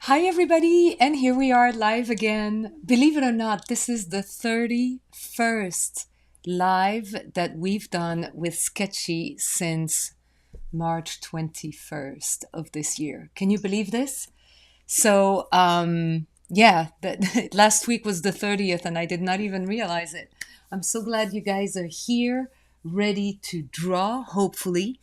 Hi, everybody, and here we are live again. Believe it or not, this is the 31st live that we've done with Sktchy since March 21st of this year. Can you believe this? Yeah, that last week was the 30th, and I did not even realize it. I'm so glad you guys are here, ready to draw, hopefully.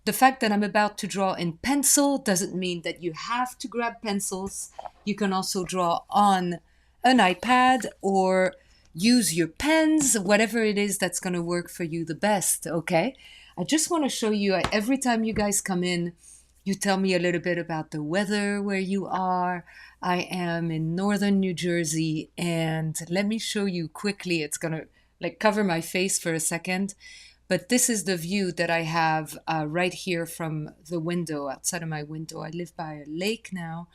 The fact that I'm about to draw in pencil doesn't mean that you have to grab pencils. You can also draw on an iPad or use your pens, whatever it is that's going to work for you the best, okay? I just want to show you every time you guys come in, you tell me a little bit about the weather where you are. I am in northern New Jersey, and let me show you quickly. It's going to like cover my face for a second. But this is the view that I have right here from the window, outside of my window. I live by a lake now,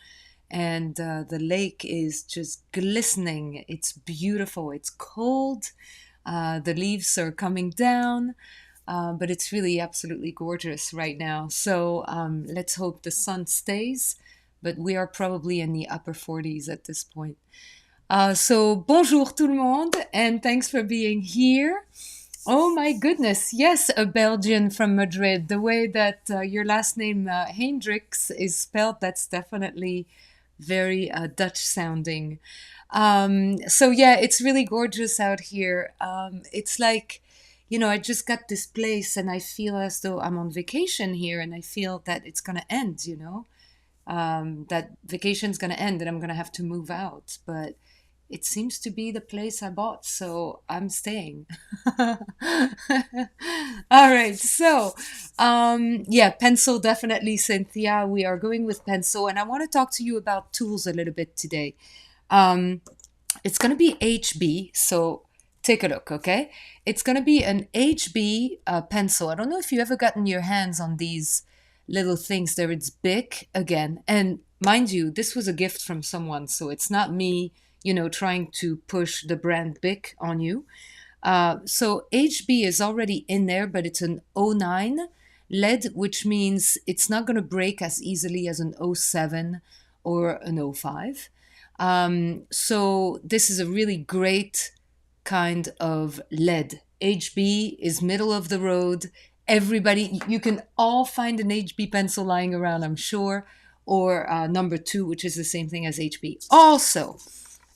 and the lake is just glistening. It's beautiful. It's cold. The leaves are coming down, but it's really absolutely gorgeous right now. So let's hope the sun stays, but we are probably in the upper 40s at this point. So bonjour tout le monde, and thanks for being here. Oh my goodness, yes, a Belgian from Madrid. The way that your last name, Hendricks, is spelled, that's definitely very Dutch sounding. So yeah, it's really gorgeous out here. It's like, I just got this place and I feel as though I'm on vacation here and I feel that it's going to end. That vacation's going to end and I'm going to have to move out. But it seems to be the place I bought, so I'm staying. All right, so yeah, pencil definitely, Cynthia. We are going with pencil, and I want to talk to you about tools a little bit today. Um, it's going to be HB, so take a look, okay? It's going to be an HB pencil. I don't know if you ever gotten your hands on these little things there. It's big again, and mind you, this was a gift from someone, so it's not me trying to push the brand Bic on you. So HB is already in there, but it's an '09 lead, which means it's not going to break as easily as an '07 or an '05. So this is a really great kind of lead. HB is middle of the road. Everybody, you can all find an HB pencil lying around, I'm sure, or number 2, which is the same thing as HB. Also,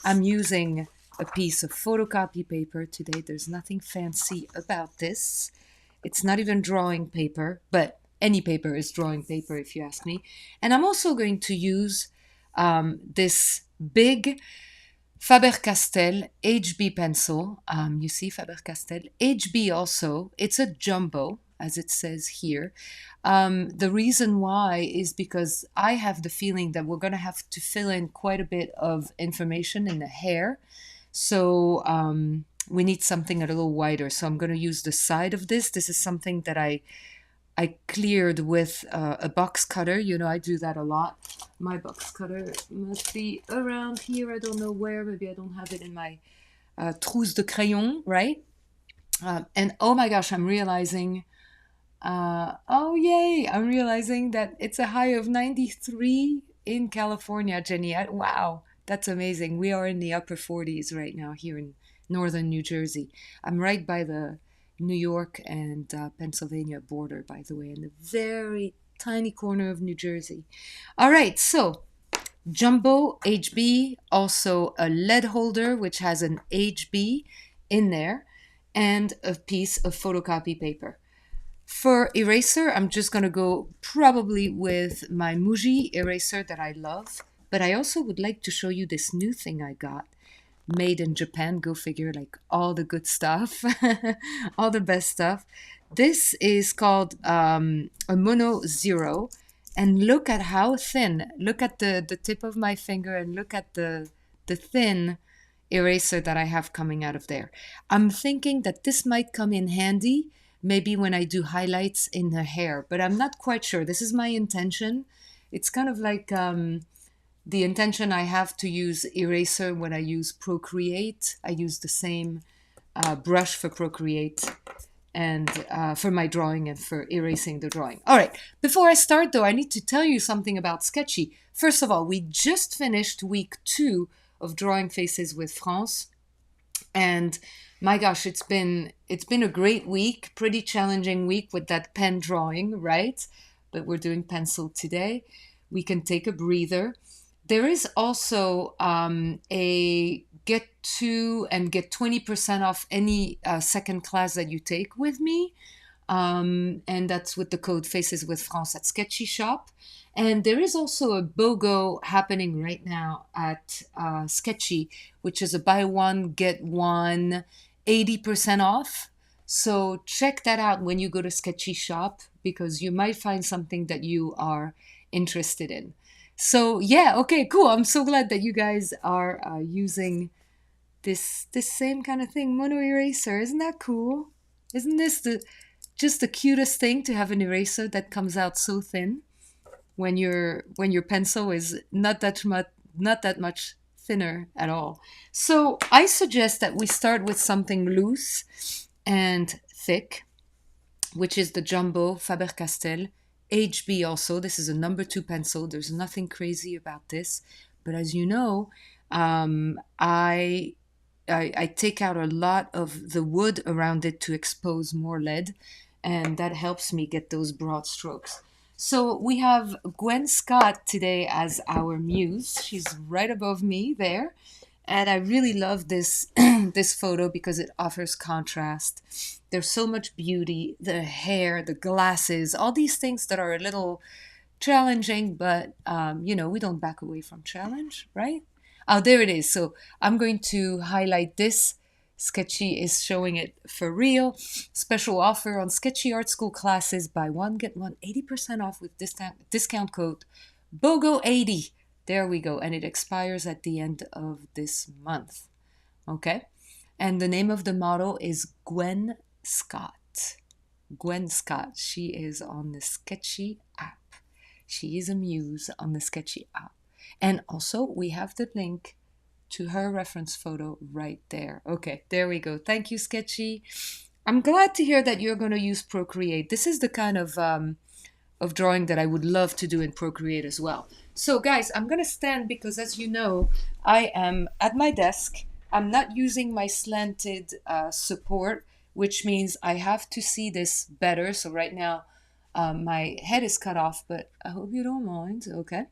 I'm using a piece of photocopy paper today. There's nothing fancy about this. It's not even drawing paper, but any paper is drawing paper if you ask me. And I'm also going to use this big Faber-Castell HB pencil. You see Faber-Castell. HB also, it's a jumbo, as it says here. The reason why is because I have the feeling that we're going to have to fill in quite a bit of information in the hair. So we need something a little wider. So I'm going to use the side of this. This is something that I cleared with a box cutter. I do that a lot. My box cutter must be around here. I don't know where. Maybe I don't have it in my trousse de crayon, right? And oh my gosh, I'm realizing... oh yay! I'm realizing that it's a high of 93 in California, Jenny. Wow, that's amazing. We are in the upper 40s right now here in northern New Jersey. I'm right by the New York and Pennsylvania border, by the way, in a very tiny corner of New Jersey. All right, so jumbo HB, also a lead holder, which has an HB in there, and a piece of photocopy paper. For eraser, I'm just going to go probably with my Muji eraser that I love. But I also would like to show you this new thing I got. Made in Japan, go figure, like all the good stuff, all the best stuff. This is called a Mono Zero. And look at how thin. Look at the tip of my finger and look at the thin eraser that I have coming out of there. I'm thinking that this might come in handy maybe when I do highlights in the hair, but I'm not quite sure. This is my intention. It's kind of like the intention I have to use eraser when I use Procreate. I use the same brush for Procreate. and for my drawing and for erasing the drawing. All right, before I start though, I need to tell you something about Sktchy. First of all, we just finished week 2 of Drawing Faces with France, and my gosh, it's been a great week, pretty challenging week with that pen drawing, right? But we're doing pencil today. We can take a breather. There is also a get 2 and get 20% off any second class that you take with me. And that's with the code Faces with France at Sktchy Shop. And there is also a BOGO happening right now at Sktchy, which is a buy one, get one, 80% off. So check that out when you go to Sktchy Shop, because you might find something that you are interested in. So yeah, okay, cool. I'm so glad that you guys are using this same kind of thing, mono eraser. Isn't that cool? Isn't this just the cutest thing to have an eraser that comes out so thin when your pencil is not that much thinner at all. So I suggest that we start with something loose and thick, which is the Jumbo Faber-Castell HB also. This is a number 2 pencil. There's nothing crazy about this. But as you know, I take out a lot of the wood around it to expose more lead, and that helps me get those broad strokes. So we have Gwen Scott today as our muse. She's right above me there. And I really love this this photo because it offers contrast. There's so much beauty, the hair, the glasses, all these things that are a little challenging, but we don't back away from challenge, right? Oh, there it is. So I'm going to highlight this. Sktchy is showing it for real. Special offer on Sktchy Art School classes. Buy one, get one, 80% off with discount code BOGO80. There we go. And it expires at the end of this month. Okay? And the name of the model is Gwen Scott. Gwen Scott. She is on the Sktchy app. She is a muse on the Sktchy app. And also, we have the link to her reference photo right there. Okay, there we go. Thank you, Sktchy. I'm glad to hear that you're going to use Procreate. This is the kind of drawing that I would love to do in Procreate as well. So guys, I'm going to stand because, as you know, I am at my desk. I'm not using my slanted support, which means I have to see this better. So right now, my head is cut off, but I hope you don't mind, okay?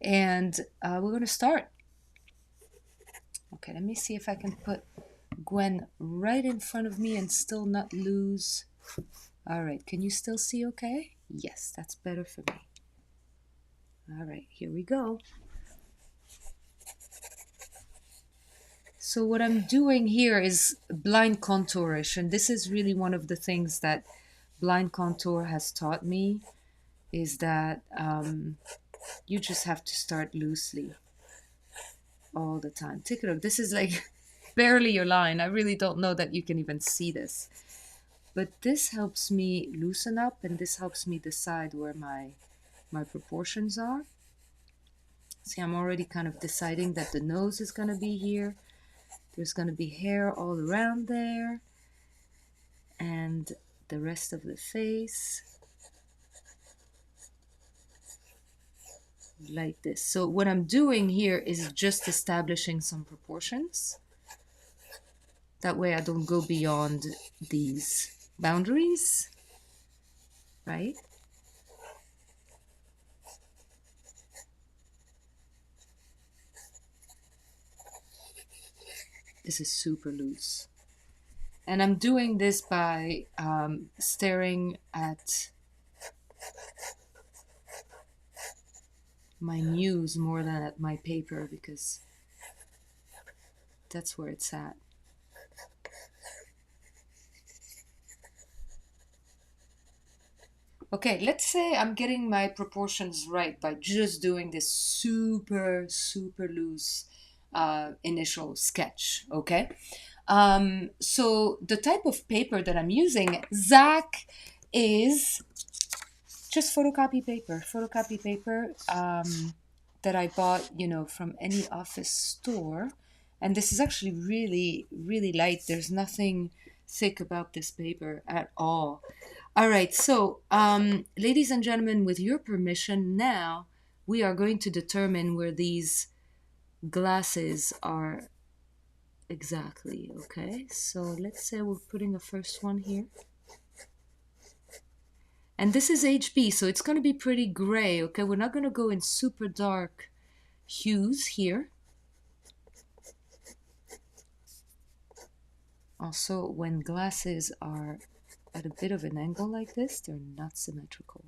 And we're going to start. Okay, let me see if I can put Gwen right in front of me and still not lose. All right, can you still see okay? Yes, that's better for me. All right, here we go. So what I'm doing here is blind contourish, and this is really one of the things that blind contour has taught me, is that you just have to start loosely all the time. Take a look. This is like barely your line. I really don't know that you can even see this. But this helps me loosen up, and this helps me decide where my proportions are. See, I'm already kind of deciding that the nose is going to be here. There's going to be hair all around there. And the rest of the face. Like this. So what I'm doing here is just establishing some proportions. That way I don't go beyond these boundaries, right? This is super loose. And I'm doing this by staring at my muse more than at my paper, because that's where it's at. Okay, let's say I'm getting my proportions right by just doing this super, super loose initial sketch, okay? So the type of paper that I'm using, Zach, is just photocopy paper that I bought, from any office store. And this is actually really, really light. There's nothing thick about this paper at all. All right, so ladies and gentlemen, with your permission, now we are going to determine where these glasses are exactly. Okay, so let's say we're putting a first one here. And this is HB, so it's going to be pretty gray, okay? We're not going to go in super dark hues here. Also, when glasses are at a bit of an angle like this, they're not symmetrical.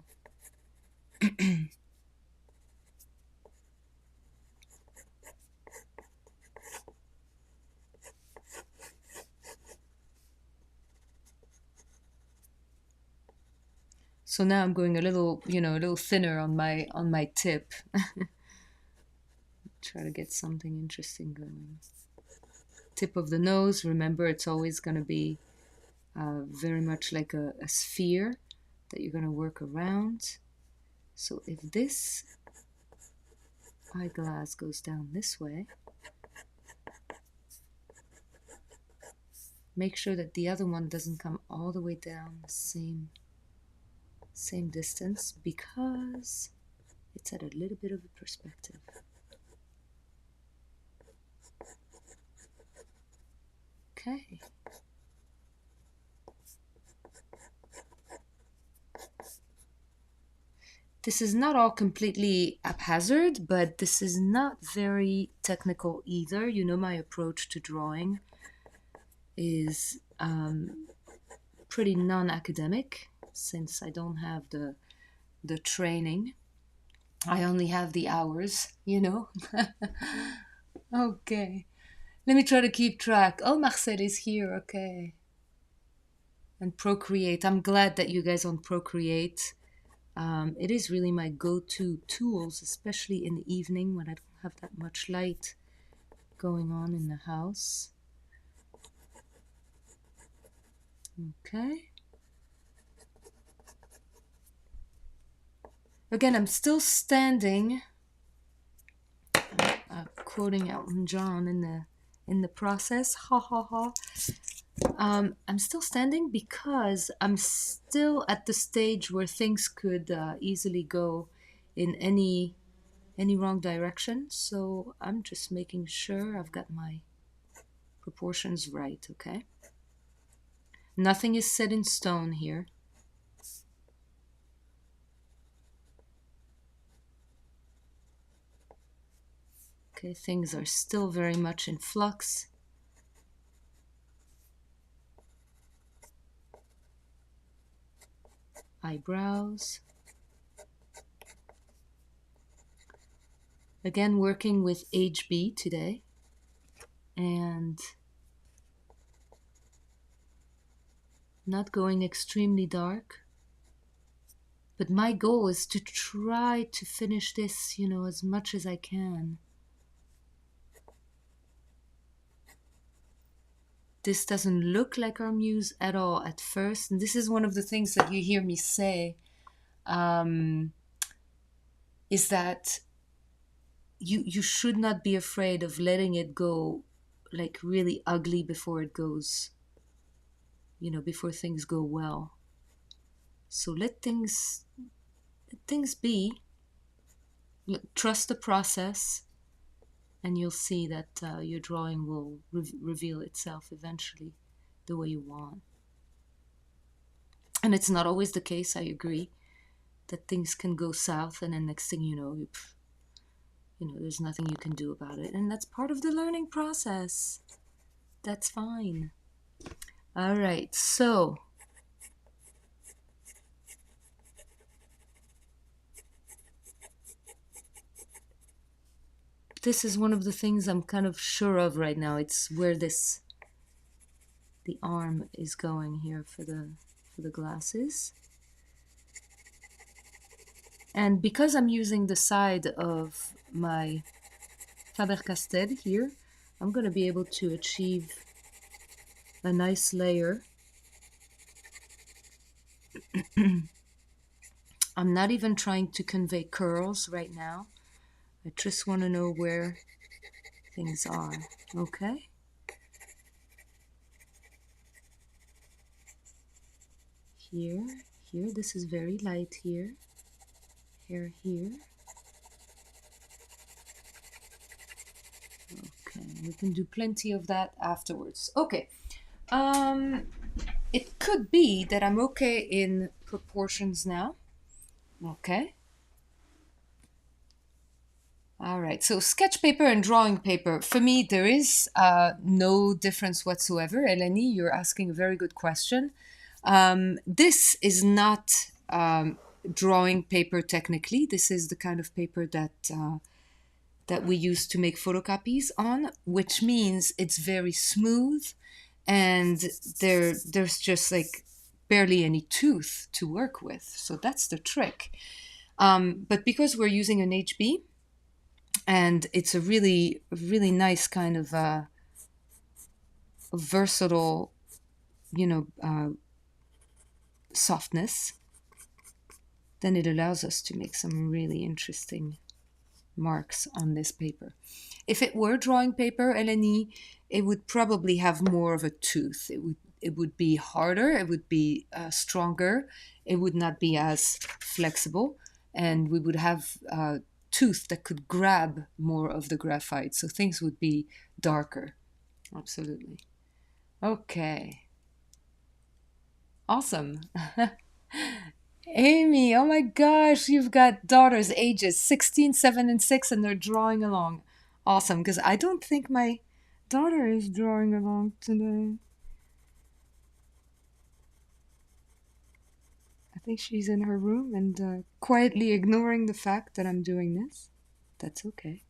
So now I'm going a little, a little thinner on my tip. Try to get something interesting going. Tip of the nose, remember it's always going to be very much like a sphere that you're going to work around. So if this eyeglass goes down this way, make sure that the other one doesn't come all the way down the same distance, because it's at a little bit of a perspective. Okay. This is not all completely haphazard, but this is not very technical either. You know, my approach to drawing is pretty non-academic, since I don't have the training. I only have the hours, Okay. Let me try to keep track. Oh, Marcel is here, okay. And Procreate. I'm glad that you guys on Procreate. It is really my go-to tools, especially in the evening when I don't have that much light going on in the house. Okay. Again, I'm still standing, quoting Elton John in the process. Ha ha ha. I'm still standing because I'm still at the stage where things could easily go in any wrong direction. So I'm just making sure I've got my proportions right, okay? Nothing is set in stone here. Okay, things are still very much in flux. Eyebrows. Again, working with HB today. And not going extremely dark. But my goal is to try to finish this, as much as I can. This doesn't look like our muse at all at first. And this is one of the things that you hear me say, is that you should not be afraid of letting it go like really ugly before it goes, before things go well. So let things be. Trust the process, and you'll see that your drawing will reveal itself eventually the way you want. And it's not always the case, I agree, that things can go south, and then next thing you know, there's nothing you can do about it. And that's part of the learning process. That's fine. All right, so this is one of the things I'm kind of sure of right now. It's where the arm is going here for the glasses. And because I'm using the side of my Faber-Castell here, I'm going to be able to achieve a nice layer. I'm not even trying to convey curls right now. I just want to know where things are, okay? here, here. This is very light here. Hair here. Okay, we can do plenty of that afterwards. Okay. It could be that I'm okay in proportions now. Okay. All right. So sketch paper and drawing paper. For me, there is no difference whatsoever. Eleni, you're asking a very good question. This is not drawing paper technically. This is the kind of paper that we use to make photocopies on, which means it's very smooth and there's just like barely any tooth to work with. So that's the trick. But because we're using an HB, and it's a really, really nice kind of versatile, softness, then it allows us to make some really interesting marks on this paper. If it were drawing paper, Eleni, it would probably have more of a tooth. It would be harder, it would be stronger, it would not be as flexible, and we would have tooth that could grab more of the graphite, so things would be darker. Absolutely. Okay. Awesome. Amy, oh my gosh, you've got daughters ages 16, 7, and 6, and they're drawing along. Awesome, because I don't think my daughter is drawing along today. I think she's in her room and quietly ignoring the fact that I'm doing this. That's okay.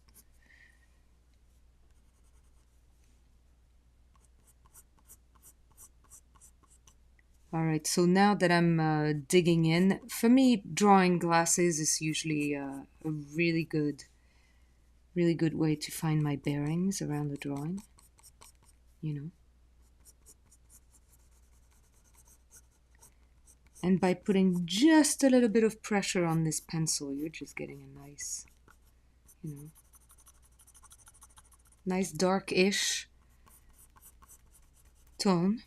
All right, so now that I'm digging in, for me, drawing glasses is usually a really good way to find my bearings around the drawing, you know. And by putting just a little bit of pressure on this pencil, you're just getting a nice, nice dark-ish tone.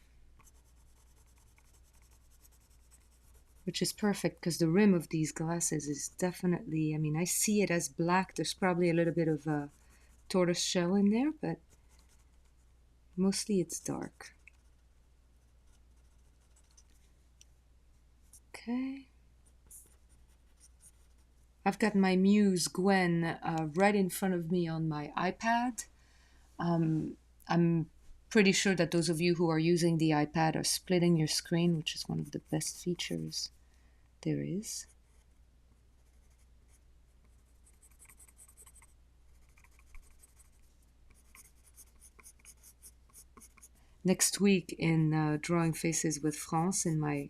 Which is perfect because the rim of these glasses is definitely, I mean, I see it as black. There's probably a little bit of tortoise shell in there, but mostly it's dark. Okay. I've got my muse, Gwen, right in front of me on my iPad. I'm pretty sure that those of you who are using the iPad are splitting your screen, which is one of the best features there is. Next week in Drawing Faces with France, in my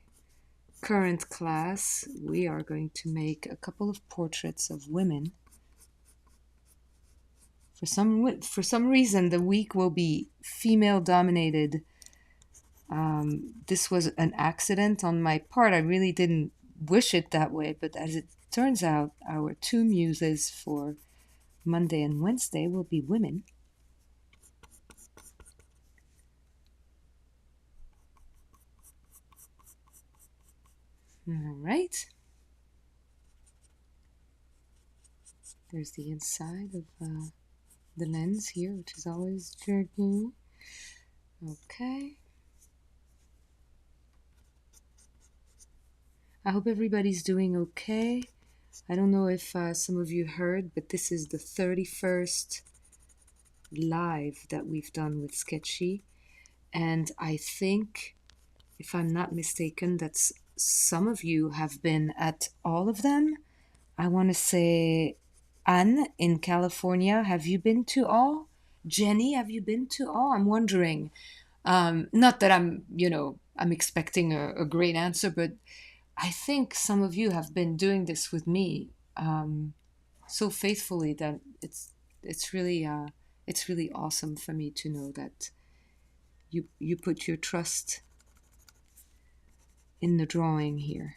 current class, we are going to make a couple of portraits of women. For some reason, the week will be female dominated. This was an accident on my part. I really didn't wish it that way, but as it turns out, our two muses for Monday and Wednesday will be women. All right. There's the inside of the lens here, which is always jerky. Okay. I hope everybody's doing okay. I don't know if some of you heard, but this is the 31st live that we've done with Sktchy. And I think, if I'm not mistaken, that some of you have been at all of them. I want to say, Anne in California, have you been to all? Jenny, have you been to all? I'm wondering. Not that I'm expecting a great answer, but I think some of you have been doing this with me so faithfully that it's really awesome for me to know that you put your trust in the drawing here.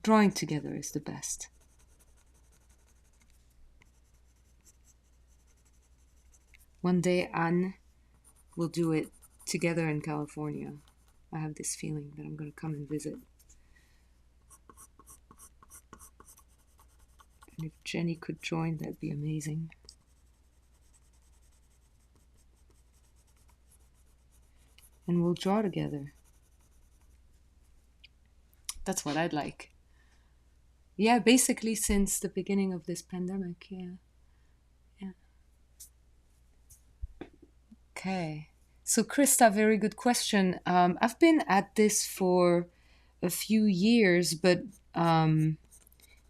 Drawing together is the best. One day, Anne will do it together in California. I have this feeling that I'm going to come and visit And if Jenny could join, that'd be amazing. And we'll draw together. That's what I'd like. Yeah, basically since the beginning of this pandemic, yeah. Yeah. Okay. So, Krista, very good question. I've been at this for a few years, but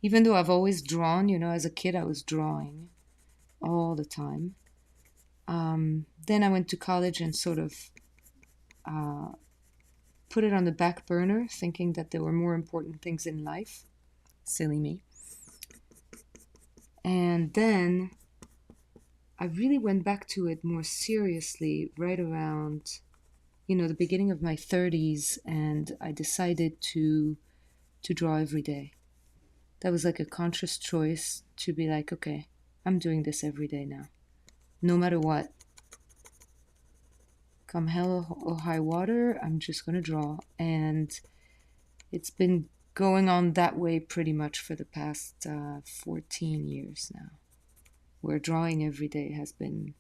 even though I've always drawn, as a kid, I was drawing all the time. Then I went to college and sort of put it on the back burner, thinking that there were more important things in life. Silly me. And then I really went back to it more seriously right around, the beginning of my 30s, and I decided to draw every day. That was like a conscious choice to be like, okay, I'm doing this every day now. No matter what. Come hell or high water, I'm just going to draw. And it's been going on that way pretty much for the past 14 years now, where drawing every day has been,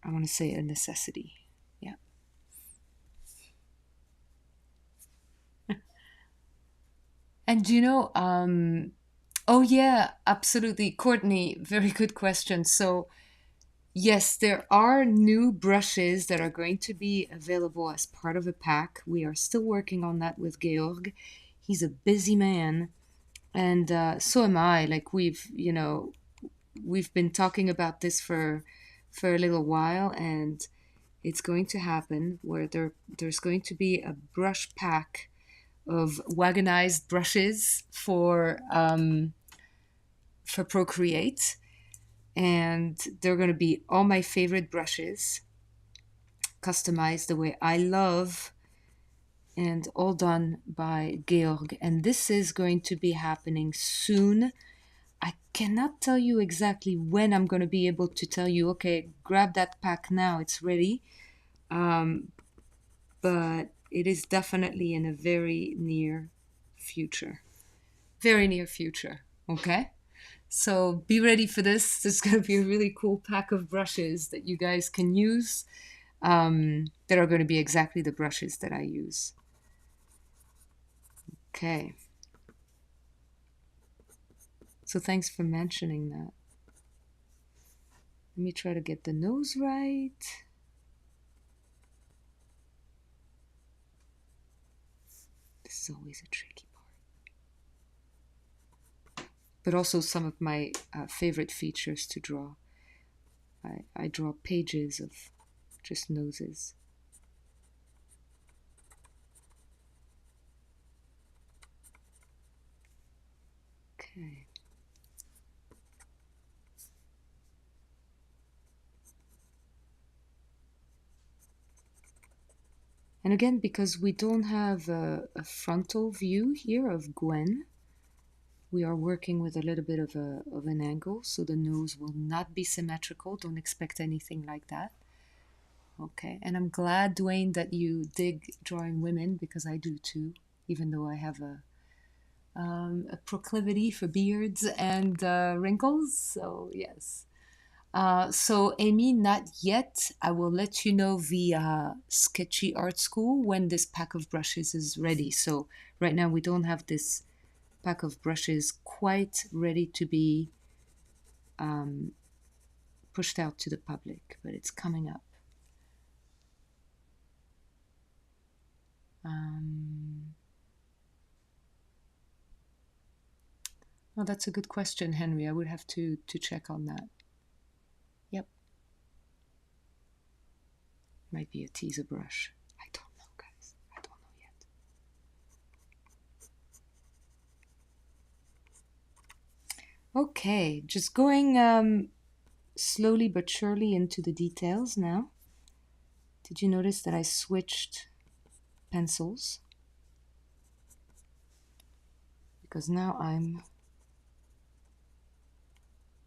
I want to say, a necessity. Yeah. And oh yeah, absolutely. Courtney, very good question. So yes, there are new brushes that are going to be available as part of a pack. We are still working on that with Georg. He's a busy man, and so am I. Like we've been talking about this for a little while, and it's going to happen where there's going to be a brush pack of wagonized brushes for Procreate, and they're going to be all my favorite brushes, customized the way I love, and all done by Georg. And this is going to be happening soon. I cannot tell you exactly when I'm going to be able to tell you, okay, grab that pack now, it's ready. But it is definitely in a very near future. Very near future, okay? So be ready for this. There's going to be a really cool pack of brushes that you guys can use that are going to be exactly the brushes that I use. Okay. So thanks for mentioning that. Let me try to get the nose right. This is always a tricky part. But also some of my favorite features to draw. I draw pages of just noses. Okay. And again, because we don't have a frontal view here of Gwen, we are working with a little bit of an angle, so the nose will not be symmetrical. Don't expect anything like that. Okay, and I'm glad, Dwayne, that you dig drawing women, because I do too, even though I have a proclivity for beards and wrinkles. So yes. So Amy, not yet. I will let you know via Sktchy Art School when this pack of brushes is ready. So right now we don't have this pack of brushes quite ready to be pushed out to the public, but it's coming up. Well, that's a good question, Henry. I would have to check on that. Yep. Might be a teaser brush. I don't know, guys. I don't know yet. Okay, just going slowly but surely into the details now. Did you notice that I switched pencils? Because now I'm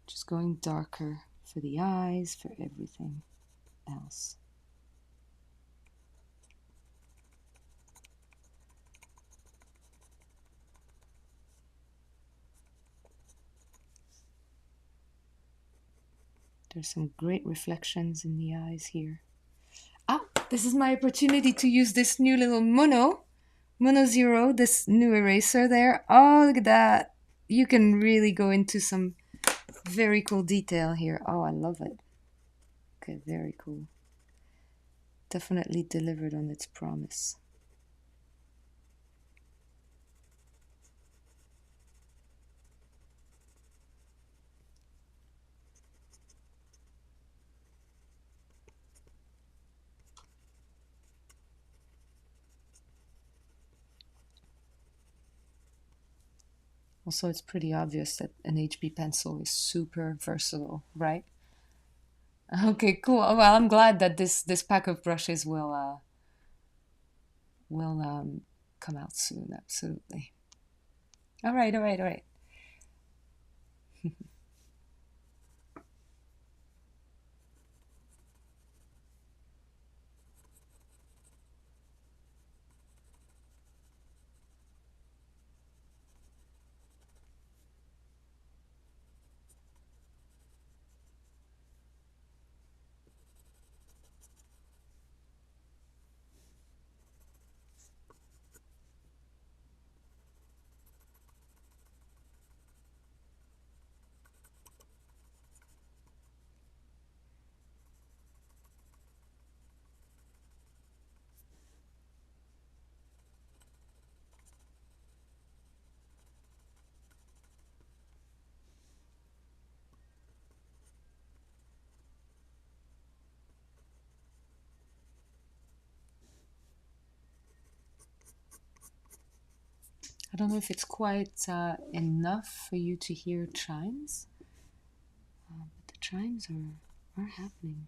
just going darker for the eyes, for everything else. There's some great reflections in the eyes here. Ah, this is my opportunity to use this new little Mono Zero, this new eraser there. Oh, look at that. You can really go into some very cool detail here. Oh, I love it. Okay, very cool. Definitely delivered on its promise. Also, it's pretty obvious that an HB pencil is super versatile, right? Okay, cool. Oh, well, I'm glad that this pack of brushes will come out soon. Absolutely. All right, all right, all right. I don't know if it's quite enough for you to hear chimes, but the chimes are happening.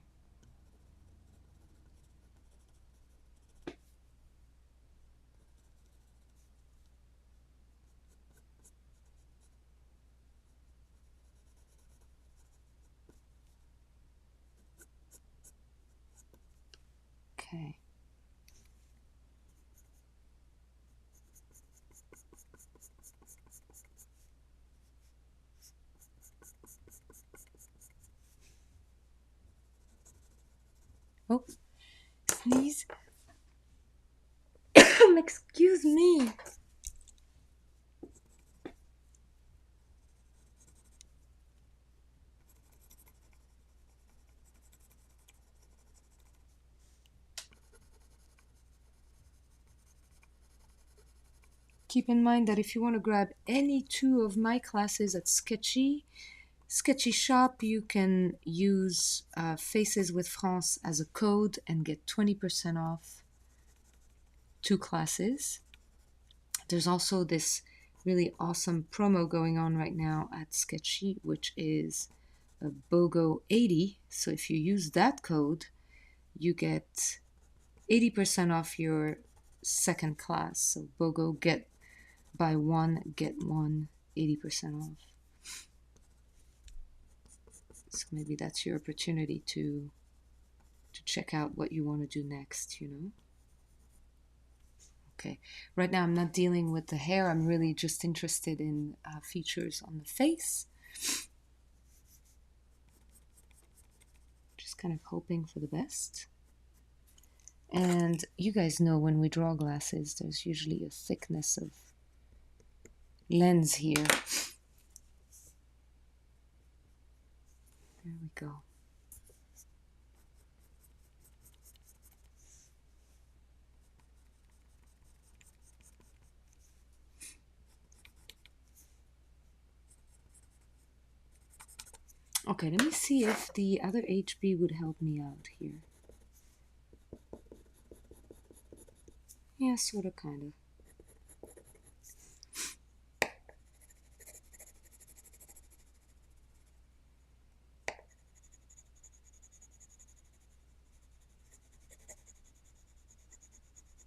Okay. Oh, sneeze. Excuse me. Keep in mind that if you want to grab any two of my classes at Sktchy Shop, you can use Faces with France as a code and get 20% off 2 classes. There's also this really awesome promo going on right now at Sktchy, which is a BOGO 80. So if you use that code, you get 80% off your second class. So BOGO, buy one, get one, 80% off. So maybe that's your opportunity to check out what you want to do next, you know? Okay, right now I'm not dealing with the hair. I'm really just interested in features on the face. Just kind of hoping for the best. And you guys know when we draw glasses, there's usually a thickness of lens here. There we go. Okay, let me see if the other HB would help me out here. Yeah, sort of, kind of.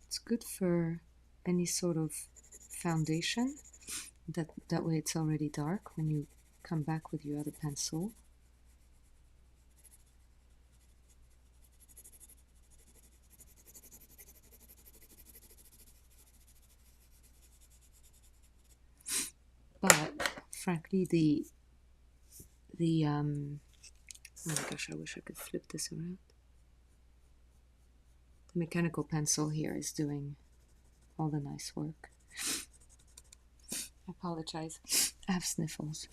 It's good for any sort of foundation. That way it's already dark when you come back with your other pencil. But frankly, the Oh my gosh, I wish I could flip this around. The mechanical pencil here is doing all the nice work. I apologize. I have sniffles.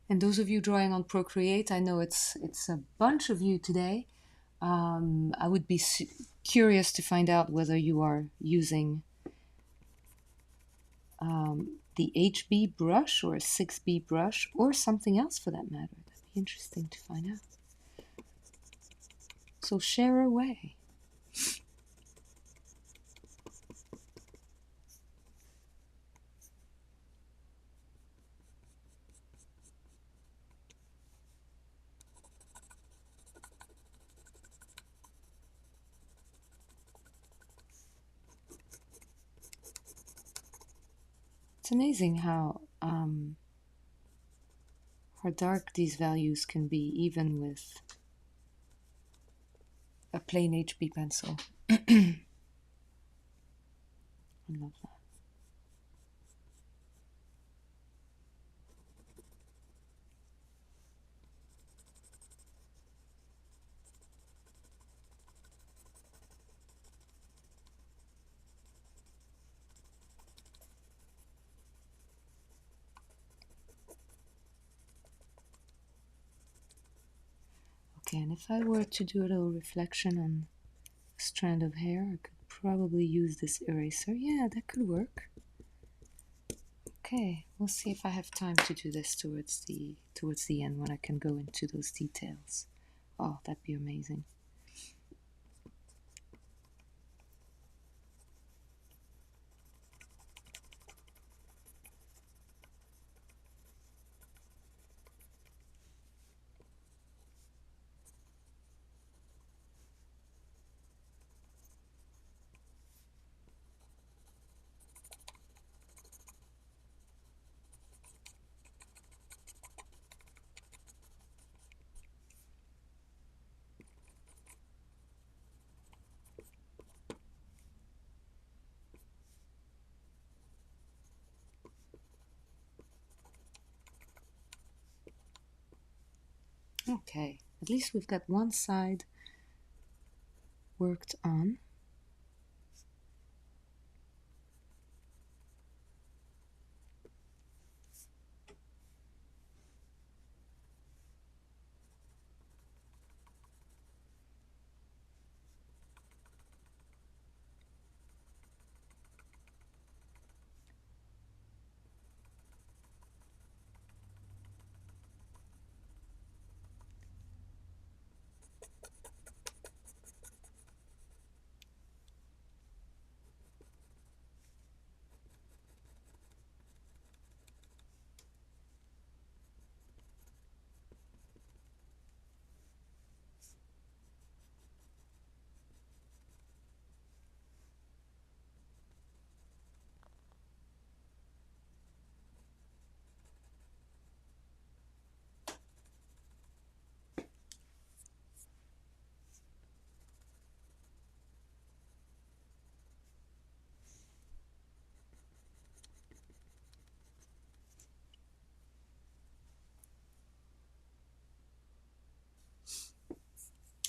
And those of you drawing on Procreate, I know it's a bunch of you today. I would be curious to find out whether you are using the HB brush or a 6B brush or something else for that matter. That'd be interesting to find out. So share away. It's amazing how dark these values can be, even with a plain HB pencil. I love that. Okay, and if I were to do a little reflection on a strand of hair, I could probably use this eraser. Yeah, that could work. Okay, we'll see if I have time to do this towards the end when I can go into those details. Oh, that'd be amazing. Okay, at least we've got one side worked on.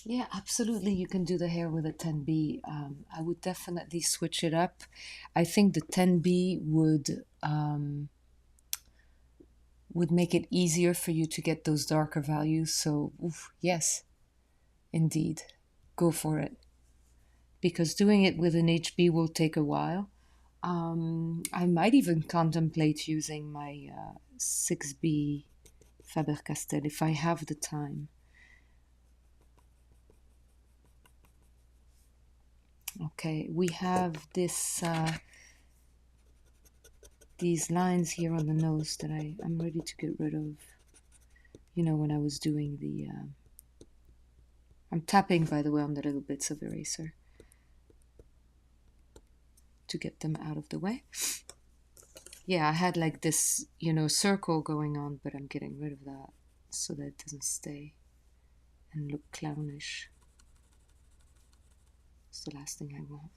Yeah, absolutely. You can do the hair with a 10B. I would definitely switch it up. I think the 10B would make it easier for you to get those darker values. So, oof, yes, indeed, go for it. Because doing it with an HB will take a while. I might even contemplate using my 6B Faber-Castell if I have the time. Okay, we have this these lines here on the nose that I'm ready to get rid of you know, when I was doing the... I'm tapping, by the way, on the little bits of eraser to get them out of the way. Yeah, I had like this, you know, circle going on, but I'm getting rid of that so that it doesn't stay and look clownish. It's the last thing I want.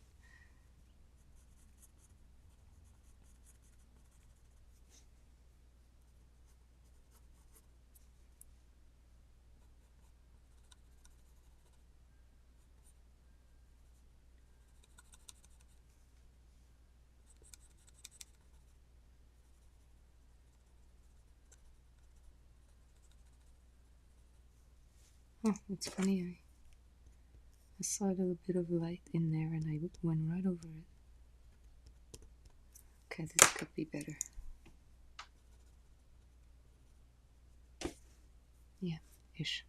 Oh, it's funny. I saw a little bit of light in there and I went right over it. Okay, this could be better. Yeah, ish.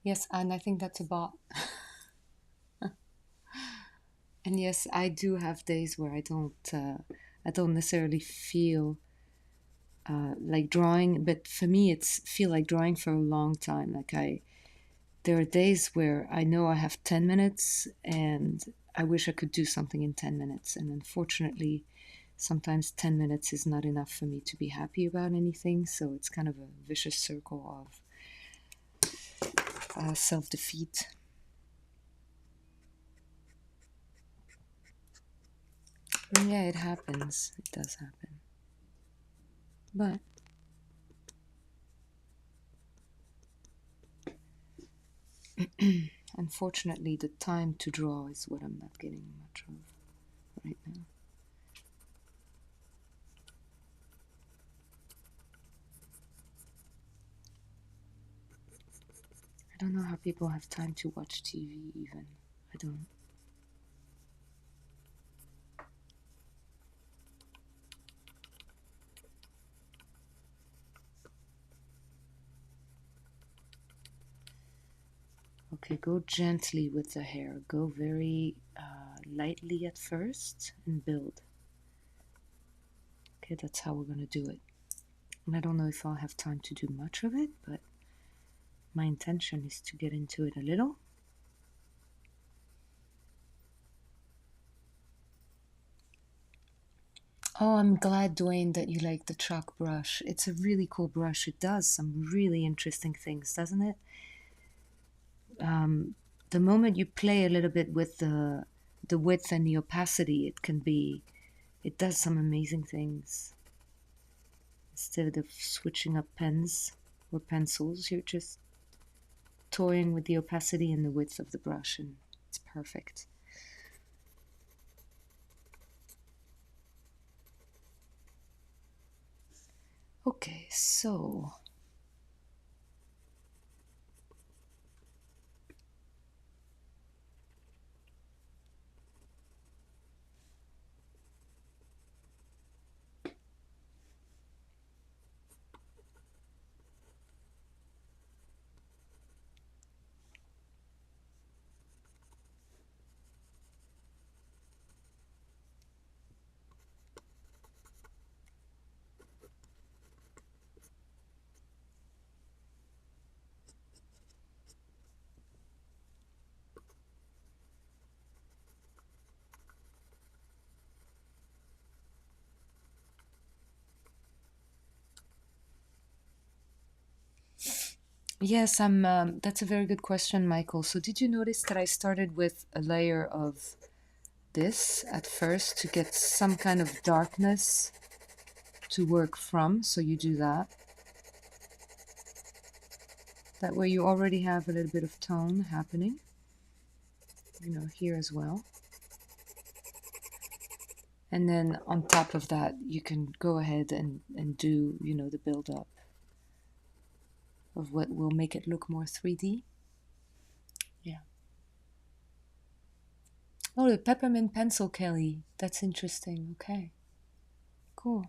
Yes, and I think that's a bot. And yes, I do have days where I don't necessarily feel like drawing, but for me, it's feel like drawing for a long time. There are days where I know I have 10 minutes and I wish I could do something in 10 minutes. And unfortunately, sometimes 10 minutes is not enough for me to be happy about anything. So it's kind of a vicious circle of self-defeat. And yeah, it happens. It does happen. But unfortunately, the time to draw is what I'm not getting much of right now. I don't know how people have time to watch TV even. I don't. Okay, go gently with the hair. Go very lightly at first and build. Okay, that's how we're going to do it. And I don't know if I'll have time to do much of it, but my intention is to get into it a little. Oh, I'm glad, Dwayne, that you like the chalk brush. It's a really cool brush. It does some really interesting things, doesn't it? The moment you play a little bit with the width and the opacity, it does some amazing things. Instead of switching up pens or pencils, you're just toying with the opacity and the width of the brush, and it's perfect. Okay, so yes, I'm. That's a very good question, Michael. So, did you notice that I started with a layer of this at first to get some kind of darkness to work from? So you do that. That way, you already have a little bit of tone happening. Here as well. And then on top of that, you can go ahead and do, the build up of what will make it look more 3D. Yeah. Oh, the peppermint pencil, Kelly. That's interesting. Okay. Cool.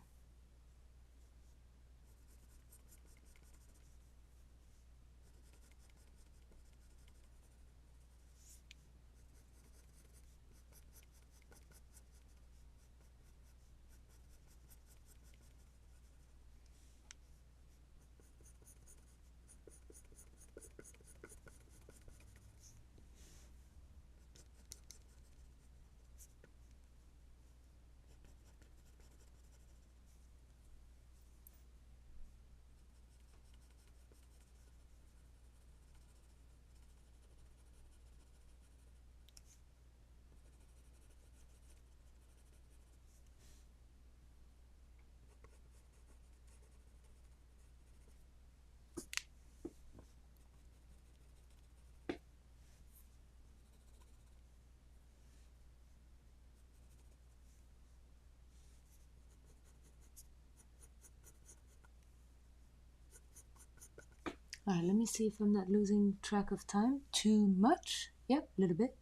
All right, let me see if I'm not losing track of time too much. Yep, a little bit.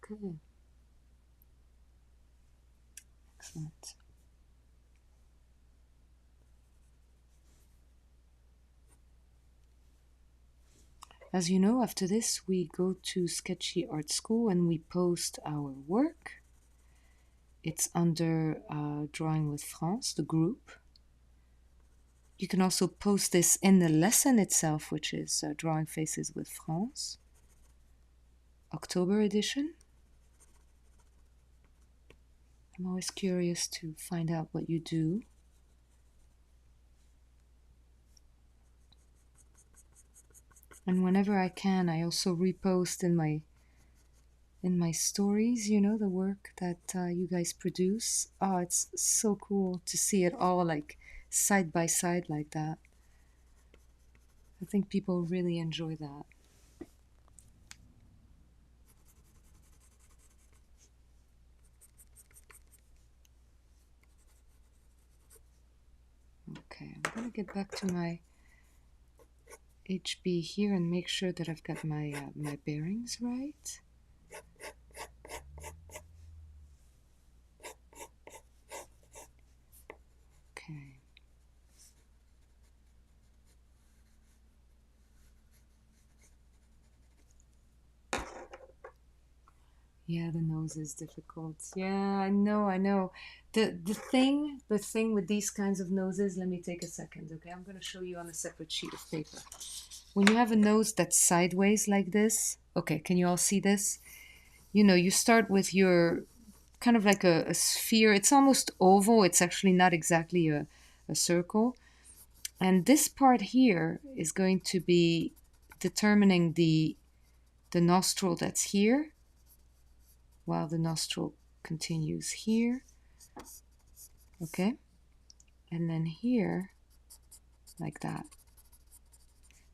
Okay. Excellent. As you know, after this, we go to Sktchy Art School and we post our work. It's under Drawing with France, the group. You can also post this in the lesson itself, which is Drawing Faces with France, October edition. I'm always curious to find out what you do. And whenever I can, I also repost in my stories, the work that you guys produce. Oh, it's so cool to see it all like side by side like that. I think people really enjoy that. Okay, I'm gonna get back to my HB here and make sure that I've got my bearings right. Okay. Yeah, the nose is difficult. Yeah, I know. The thing with these kinds of noses, let me take a second, okay? I'm gonna show you on a separate sheet of paper. When you have a nose that's sideways like this, okay, can you all see this? You start with your kind of like a sphere. It's almost oval. It's actually not exactly a circle. And this part here is going to be determining the nostril that's here, while the nostril continues here. Okay? And then here, like that.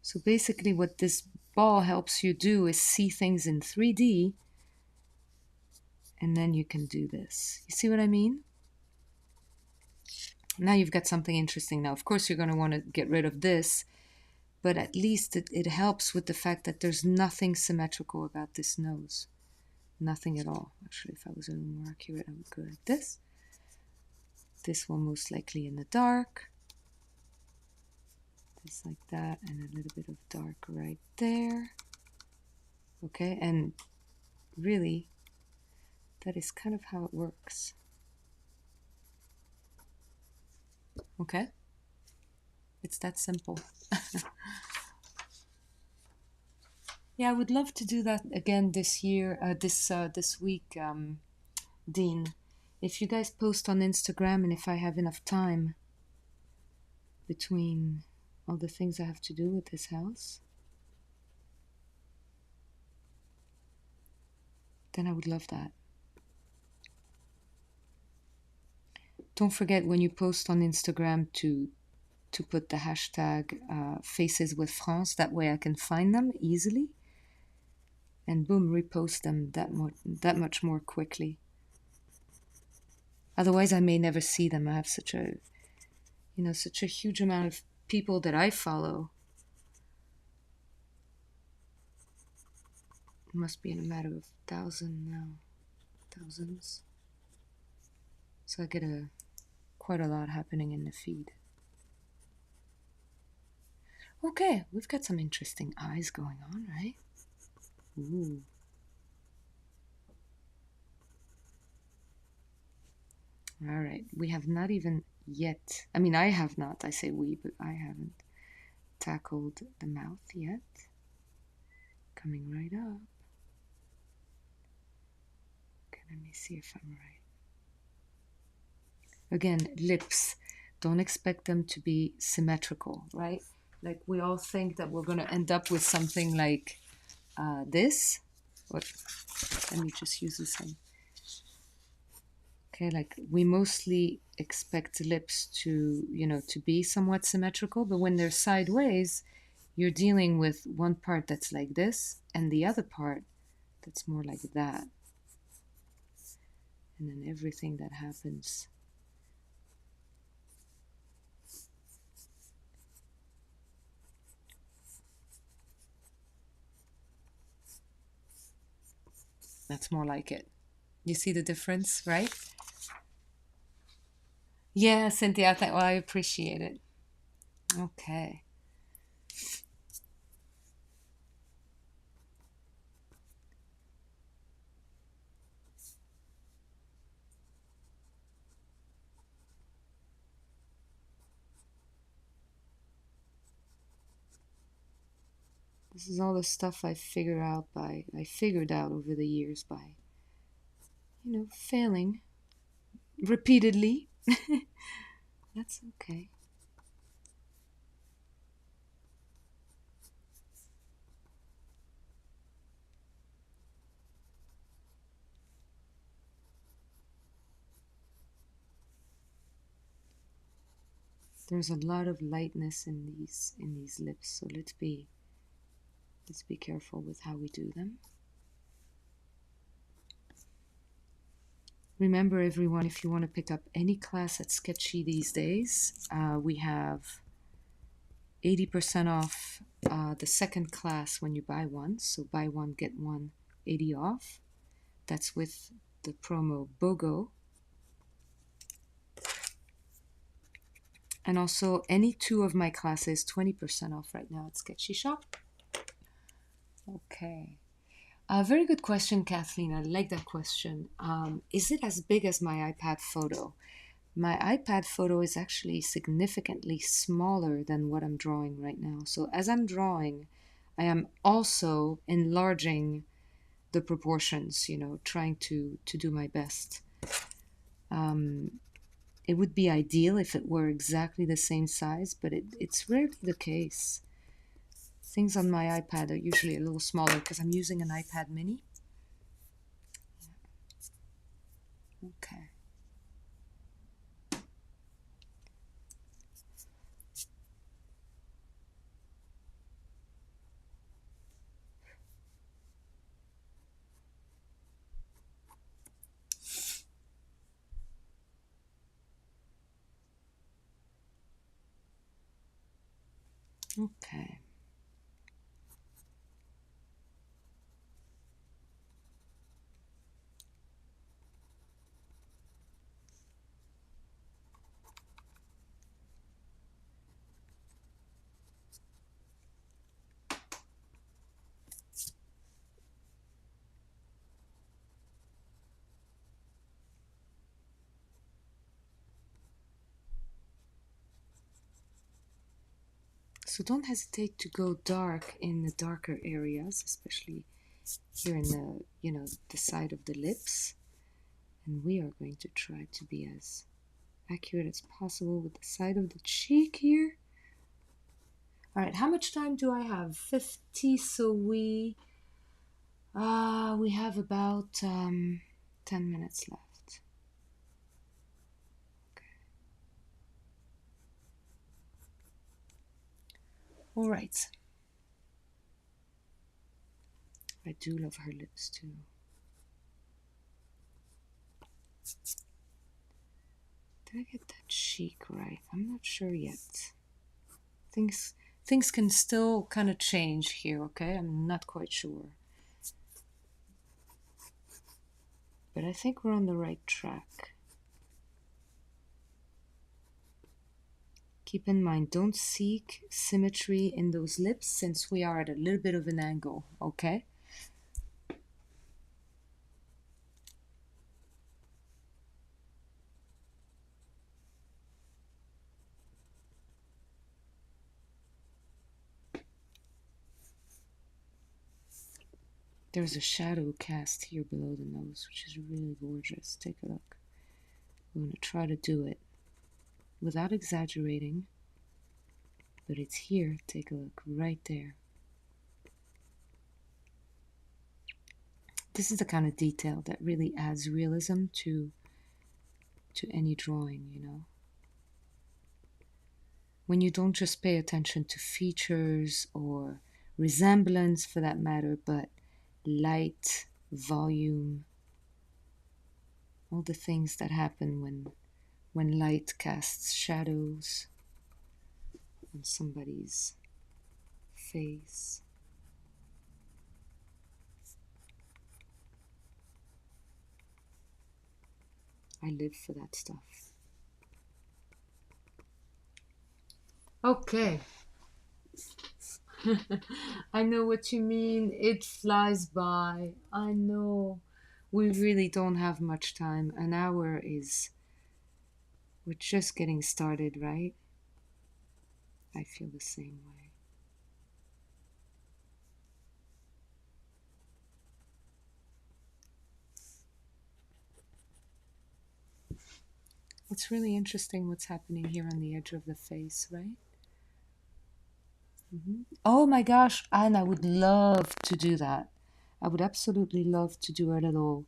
So basically what this ball helps you do is see things in 3D, and then you can do this. You see what I mean? Now you've got something interesting. Now, of course, you're going to want to get rid of this, but at least it helps with the fact that there's nothing symmetrical about this nose. Nothing at all. Actually, if I was a little more accurate, I would go like this. This will most likely in the dark. Just like that, and a little bit of dark right there. Okay, and really, that is kind of how it works. Okay, it's that simple. Yeah, I would love to do that again this year, this week, Dean. If you guys post on Instagram, and if I have enough time between all the things I have to do with this house, then I would love that. Don't forget when you post on Instagram to put the hashtag Faces with France. That way I can find them easily. And boom, repost them that much more quickly. Otherwise, I may never see them. I have such a huge amount of people that I follow. It must be in a matter of thousands. So I get quite a lot happening in the feed. Okay, we've got some interesting eyes going on, right? Ooh. All right, we have not even yet, I mean, I have not, I say we, but I haven't tackled the mouth yet. Coming right up. Okay, let me see if I'm right. Again, lips, don't expect them to be symmetrical, right? Like we all think that we're going to end up with something like this. Let me just use the same. Okay, like we mostly expect lips to, to be somewhat symmetrical, but when they're sideways, you're dealing with one part that's like this and the other part that's more like that. And then everything that happens. That's more like it. You see the difference, right? Yeah, Cynthia, well, I appreciate it. Okay. This is all the stuff I figured out over the years by, failing repeatedly. That's okay. There's a lot of lightness in these lips, so let's be careful with how we do them. Remember, everyone, if you want to pick up any class at Sktchy these days, we have 80% off the second class when you buy one. So buy one, get one, 80 off. That's with the promo BOGO. And also any two of my classes, 20% off right now at Sktchy Shop. Okay. Very good question, Kathleen. I like that question. Is it as big as my iPad photo? My iPad photo is actually significantly smaller than what I'm drawing right now. So as I'm drawing, I am also enlarging the proportions, trying to do my best. It would be ideal if it were exactly the same size, but it's rarely the case. Things on my iPad are usually a little smaller because I'm using an iPad mini. Okay. Okay. So don't hesitate to go dark in the darker areas, especially here in the, the side of the lips. And we are going to try to be as accurate as possible with the side of the cheek here. All right, how much time do I have? 50, so we have about 10 minutes left. All right. I do love her lips too. Did I get that cheek right? I'm not sure yet. Things can still kind of change here, okay? I'm not quite sure. But I think we're on the right track. Keep in mind, don't seek symmetry in those lips since we are at a little bit of an angle, okay? There's a shadow cast here below the nose, which is really gorgeous. Take a look. We're going to try to do it without exaggerating, but it's here. Take a look right there. This is the kind of detail that really adds realism to any drawing, you know. When you don't just pay attention to features or resemblance for that matter, but light, volume, all the things that happen when light casts shadows on somebody's face. I live for that stuff. Okay. I know what you mean. It flies by. I know. We really don't have much time. An hour is. We're just getting started, right? I feel the same way. It's really interesting what's happening here on the edge of the face, right? Oh my gosh, and I would love to do that. I would absolutely love to do a little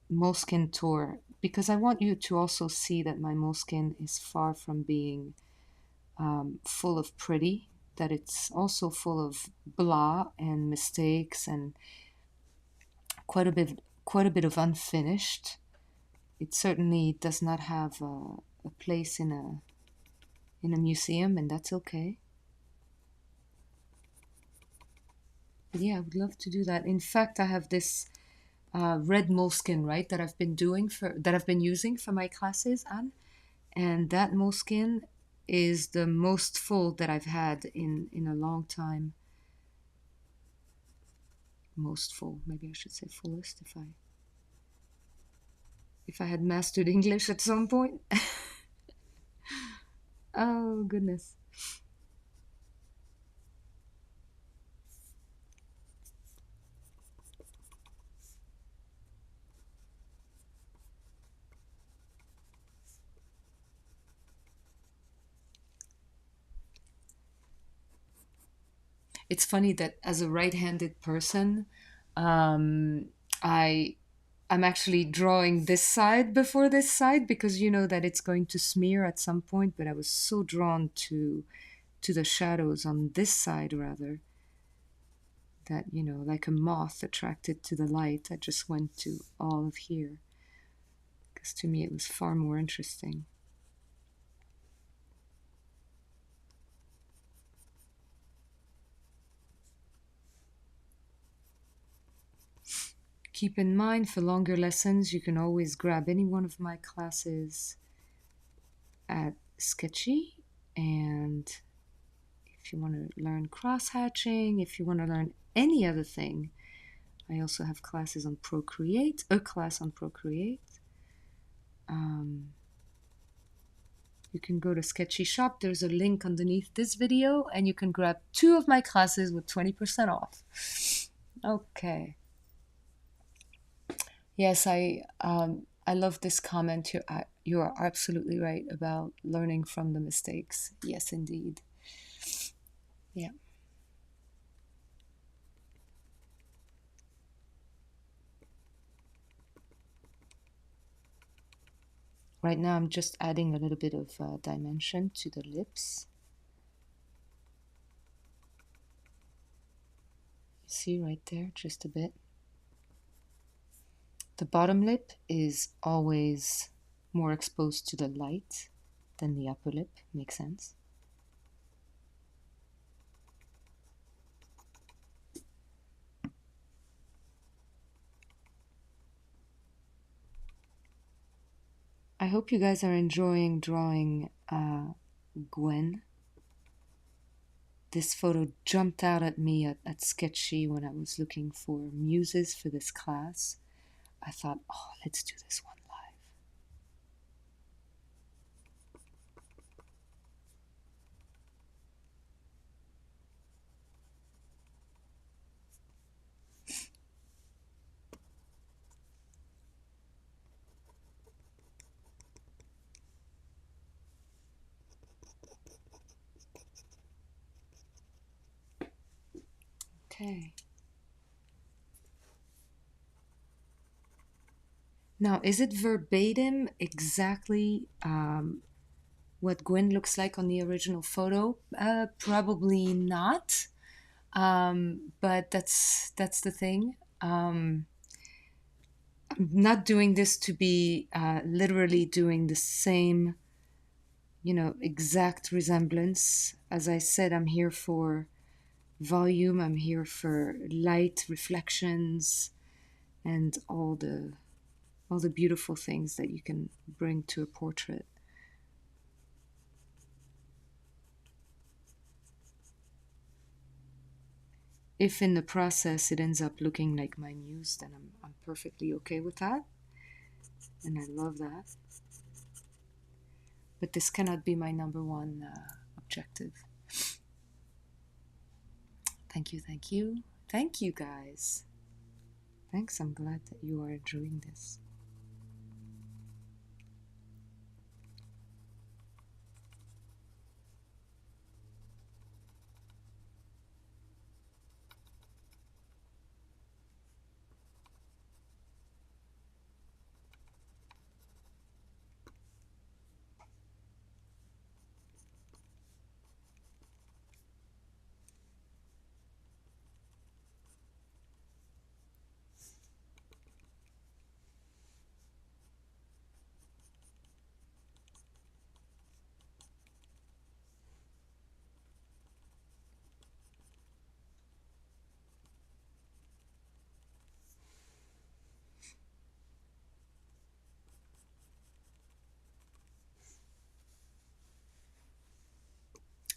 moleskin tour because I want you to also see that my moleskin is far from being full of pretty, that it's also full of blah and mistakes and quite a bit of unfinished. It certainly does not have a place in a museum, and that's okay. But yeah, I would love to do that. In fact, I have this red moleskin, right, that I've been using for my classes, and that moleskin is the most full that I've had in a long time. Most full, maybe I should say fullest if I had mastered English at some point. Oh goodness. It's funny that as a right-handed person, um, I I'm actually drawing this side before this side because you know that it's going to smear at some point, but I was so drawn to the shadows on this side rather that, like a moth attracted to the light, I just went to all of here because to me it was far more interesting. keep in mind, for longer lessons, you can always grab any one of my classes at Sktchy. And if you want to learn cross-hatching, if you want to learn any other thing, I also have classes on Procreate, a class on Procreate. You can go to Sktchy Shop. There's a link underneath this video, and you can grab 2 of my classes with 20% off. Okay. Yes, I love this comment. You are absolutely right about learning from the mistakes. Yes, indeed. Yeah. Right now, I'm just adding a little bit of dimension to the lips. You see right there, just a bit. The bottom lip is always more exposed to the light than the upper lip. Makes sense. I hope you guys are enjoying drawing Gwen. This photo jumped out at me at Sktchy when I was looking for muses for this class. I thought, oh, let's do this one live. Okay. Now, is it verbatim exactly what Gwen looks like on the original photo? Probably not. But that's the thing. I'm not doing this to be literally doing the same, exact resemblance. As I said, I'm here for volume. I'm here for light reflections and all the beautiful things that you can bring to a portrait. If in the process it ends up looking like my muse, then I'm perfectly okay with that. And I love that. But this cannot be my number one objective. Thank you, thank you. Thank you, guys. Thanks, I'm glad that you are enjoying this.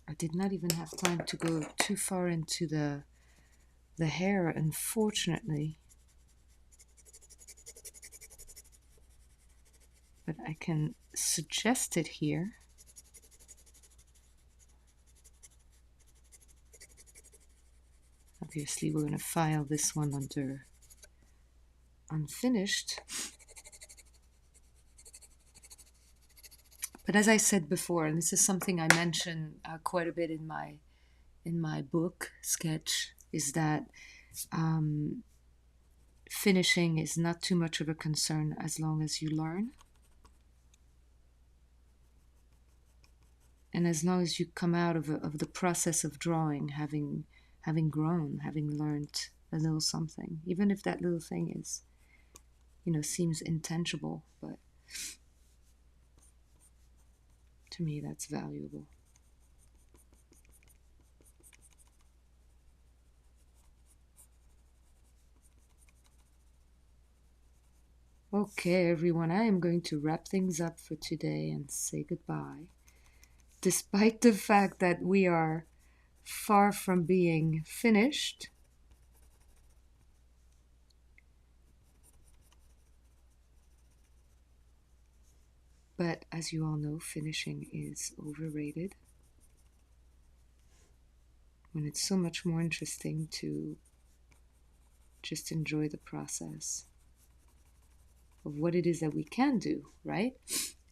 I did not even have time to go too far into the hair, unfortunately. But I can suggest it here. Obviously, we're going to file this one under unfinished. But as I said before, and this is something I mention quite a bit in my book, Sketch, is that finishing is not too much of a concern as long as you learn. And as long as you come out of the process of drawing, having grown, having learned a little something, even if that little thing is, seems intangible, but to me that's valuable. Okay, everyone, I am going to wrap things up for today and say goodbye. Despite the fact that we are far from being finished, but as you all know, finishing is overrated. When it's so much more interesting to just enjoy the process of what it is that we can do, right?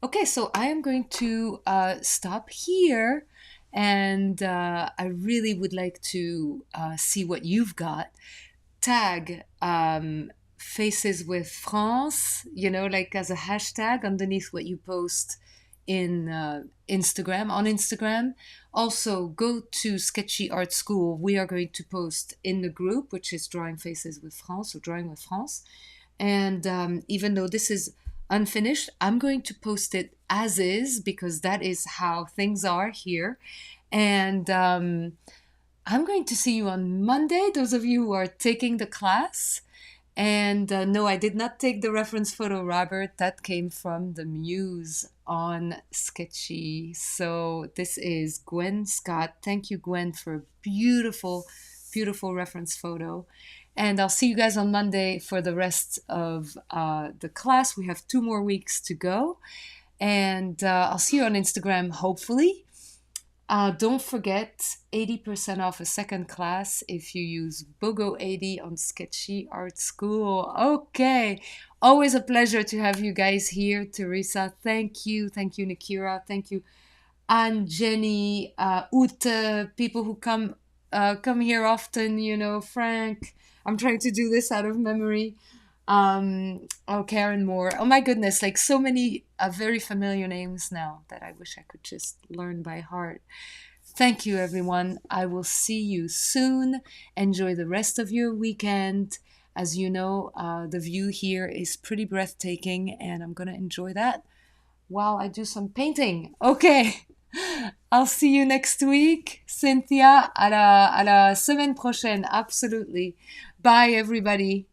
Okay, so I am going to stop here, and I really would like to see what you've got. Tag Faces with France, like as a hashtag underneath what you post in Instagram, on Instagram. Also, go to Sktchy Art School. We are going to post in the group, which is Drawing Faces with France, or Drawing with France. And even though this is unfinished, I'm going to post it as is because that is how things are here. And I'm going to see you on Monday, those of you who are taking the class. And no, I did not take the reference photo, Robert. That came from the muse on Sktchy. So this is Gwen Scott. Thank you, Gwen, for a beautiful, beautiful reference photo. And I'll see you guys on Monday for the rest of the class. We have 2 more weeks to go. And I'll see you on Instagram, hopefully. Don't forget 80% off a second class if you use BOGO80 on Sktchy Art School. Okay. Always a pleasure to have you guys here. Teresa, thank you. Thank you, Nikira. Thank you, Anne, Jenny, Ute, people who come here often, Frank. I'm trying to do this out of memory. Karen Moore. Oh my goodness, like so many very familiar names now that I wish I could just learn by heart. Thank you, everyone. I will see you soon. Enjoy the rest of your weekend. As you know, the view here is pretty breathtaking, and I'm going to enjoy that while I do some painting. Okay. I'll see you next week. Cynthia, à la semaine prochaine. Absolutely. Bye, everybody.